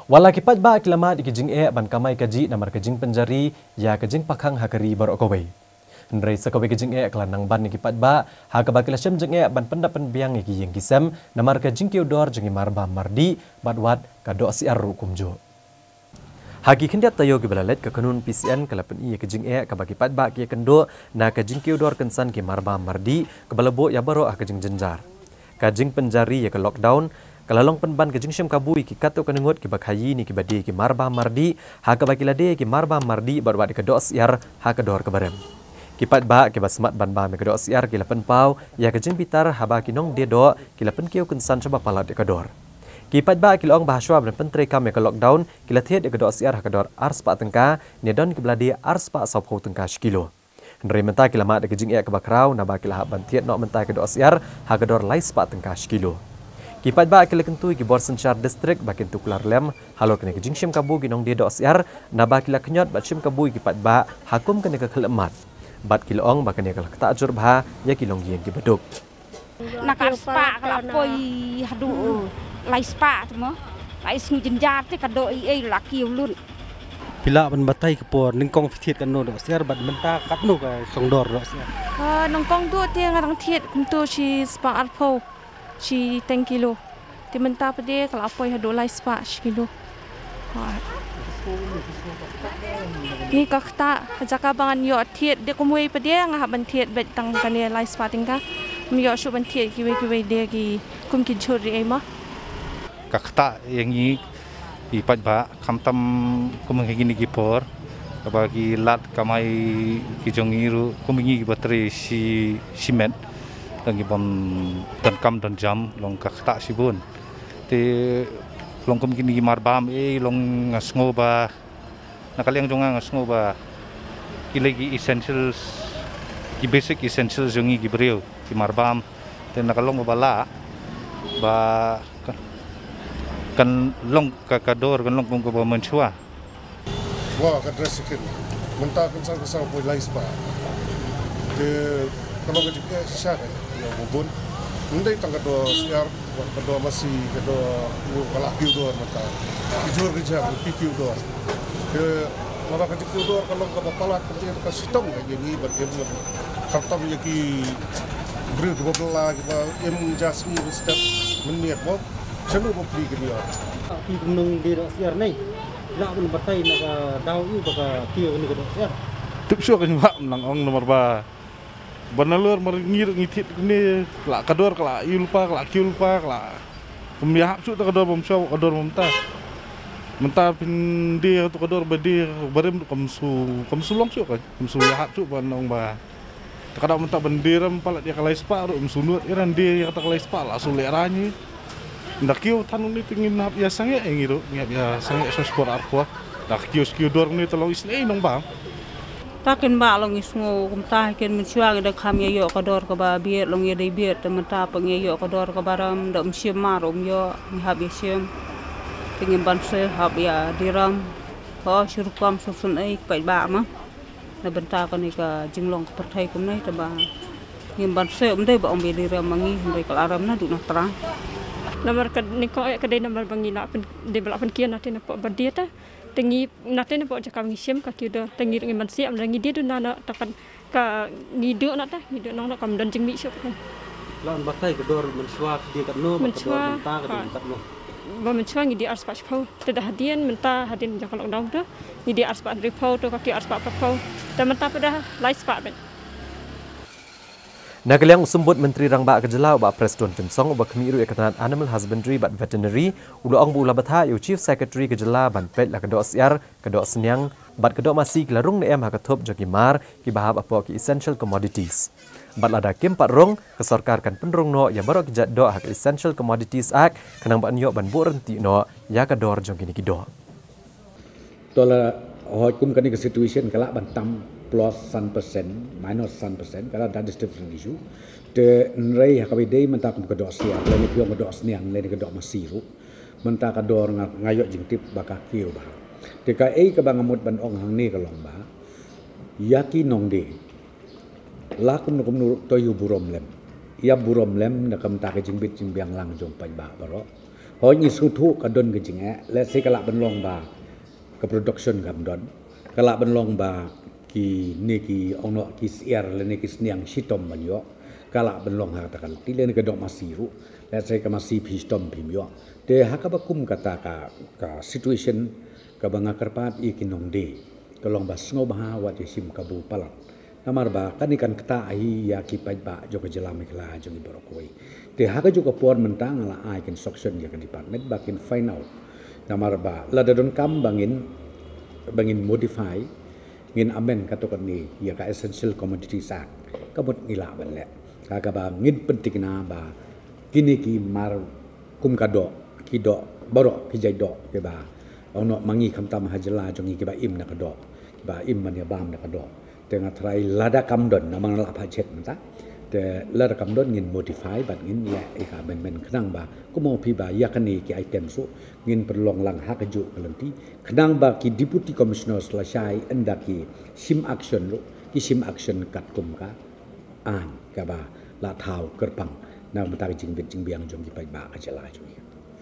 Wala kipat ba kilamat ikijing ban kamay kaji namar kajing penjari ya kajing pakhang hakari barokaway. Henry sakaway kajing kelanang ban kipat ba hakaba kilasem jeng ban pendapan biang iki yang kisem namar kajing kiudor jeng marba mardi badwat kado si arru kumjo. Hagi kendiat tayo gibalalet ke kanun PCN kalapan iya kajing kabaki pat ba kia kendo na kajing kiudor kensan ki marba mardi kebalabo ya baro kajing jenjar. Kajing penjari ya ke lockdown kalalong penban kajing syam kabui ki kato kanengot ki bakhayi ni ki badi ki marba mardi ha ka bakilade ki marba mardi barwad ke dos yar ha ka dor ke barem kipat ba ki basmat ban ba me ke dos yar ki lapen pau ya kajing pitar ha ba ki nong de do ki lapen kiu kensan coba palat ke dor kipat ba ki long bahaswa ban pentre kam ke lockdown ki lathet ke dos yar ha ka dor ars pa tengka ne don ki blade ars pa sop ho tengka kilo Henry menta ki lamat ke jing ke bakrau na ba ki lah ban tiet no menta ke dos yar ha ka dor lais pa tengka kilo Kipat ba akil kentu ki bor senchar distrik bakin tuklar lem halo kene ke jingshim kabu ginong dia dos yar na ba kila kenyot bat shim kabu kipat ba hakum kene ke kelemat bat kilong ba kene ke takjur ba ya kilong yen ki beduk nakar spa kala koi hadu lai spa tmo lai snu jenjar te kado ei laki ulun pila ban batai ke por ningkong thiet kan no dos yar bat menta katnu ka songdor dos yar ningkong tu te ngarang thiet kuntu si spa arpo si 10 kilo. Di mentah pada kalau apa yang dolai sepak kilo. Ni kakta jaka bangan yo thiet de kumui pada ngah ban thiet bet tang kane lai sepak tingka. Yo shu ban thiet kiwe de ki kum kin churi ema. Kakta yang ni ipat ba kamtam kumeng gini gipor bagi lat kamai kijongiru kumingi bateri si simen lagi bom dan kam dan jam long kakta sibun te long kum kini marbam long ngasngo ba nakaliang jonga ngasngo ba kilagi essentials ki basic essentials jongi gibril ki marbam te nakalong bala ba kan long kakador kan long kum ko menchua wah kadresikin mentah kan sang poi lais pa de kalau kita syak bubun ndai tangga do siar do masih do kala kiu do mata ijur kerja kiu do ke mara ka kiu do kalau ka palat ka sitong ka jadi berkem khatam yaki bru do bla ka em jasmi step meniat mo chanu bo pri ke dia ki gunung di do siar nei la ban batai na ka dau yu ka kiu ni ka do siar tup syo kan ba nang ong nomor ba Banalur meringir ngitit ni kelak kador kelak yulpa kelak kiulpa kelak pemihak su kador bomsyaw kador momta mentah pindi tu kador badi barem kamsu long su kan kamsu yahap su banong ba kadang mentah bendiram pala dia kalai spa ru sunut iran dia kata kalai spa la sule rani ndak kiu tanun ni tingin hap ya sange ngiru ngiap ya sange sport arpo dak kiu dor ni tolong isne nong bang takin ba long isngo kumta ken mensuang da kham yo kador ka ba biet long ye dei biet tementa peng yo kador ka baram dom sim marum yo hab sim tingin ban se hab ya diram ho surkam susun ai pai ba ma na benta ka ni ka jinglong ka thai kum nai ta ba ngim ban se dei ba om be diram mangi dei kal aram na du na tra Nomor ni ko kedai nomor bangi nak de belapan kian nanti na po badia ta tengi nanti na po jaka ngisim ka kido tengi ngi man siam ngi dia tu na takan ka ngidu na ta ngidu nong na kam dan jing mi shop kan lan batai ke dor mensua dia kat no mensua menta ka kat no ba mensua ngi dia arspa pau te dah hadian menta hadin jaka lockdown tu ngi dia arspa repau tu ka ki arspa pau te menta pada lai spa ben Nagaliang usumbut Menteri Rangba Kejelau ba Preston Tensong ba Kemiru Ikatan Animal Husbandry bat Veterinary ulang bu labatha yu Chief Secretary Kejela ban pet la kedok siar kedok senyang bat kedok masih kelarung ne em hakatop jokimar ki bahab apo ki essential commodities bat lada kim pat rong kesorkar kan penrong no ya barok jat do hak essential commodities act kenang ban yo ban bu renti no ya kador jong kini kido tola hoi kum kani ke situation kala ban tam plus 1% minus 1% kalau that is different issue de nrei hakabi dei menta kum kedok sia leni piong kedok sniang leni kedok masiru menta kador ngayok jingtip baka kiu ba de ka ei ka bangamut ban ong hang ni kalong ba yaki nong de lakum nukum nur to yu burom lem ya burom lem na kam ta ke jingbit jingbiang lang jong pai ba baro hoi ni sutu kadon ke jing let's say kalak benlong ba ke production kam don kalak benlong ba ki ni ki ono ki siar le ni ki sniang sitom man yo kalak benlong ha takal ti le ni ke dok masiru let's say ka masi pistom pim yo de hakabakum kata ka situation ka banga karpat i kinong de kalong bas ngo bah wat sim kabu palat namar ba kanikan kata ai ya ki pai ba jo ke jelam ikla jo ni borokoi de haka jo ko por mentang ala ai kin suction ya kan department bakin find out namar ba la dadon kam bangin modify ngin amen katokan ni ya ka essential commodities act kabut ngila ban le ka ba ngin penting na ba kini ki mar kum kado ki do borok ki jai do ke ba ono mangi khamtam hajla jongi ke ba im na kado ba im man ya bam na kado tengah try lada kamdon namang la pachet mata te lada kamdon ngin modify bat ngin ya ika men kenang ba kumo pi ba ya kani ki item su ngin perlong lang ha kaju kalanti kenang ba ki deputy commissioner selesai endaki sim action lu ki sim action kat kum ka an ka ba la thau kerpang na mata jing biang jong ki pai ba ka jela ju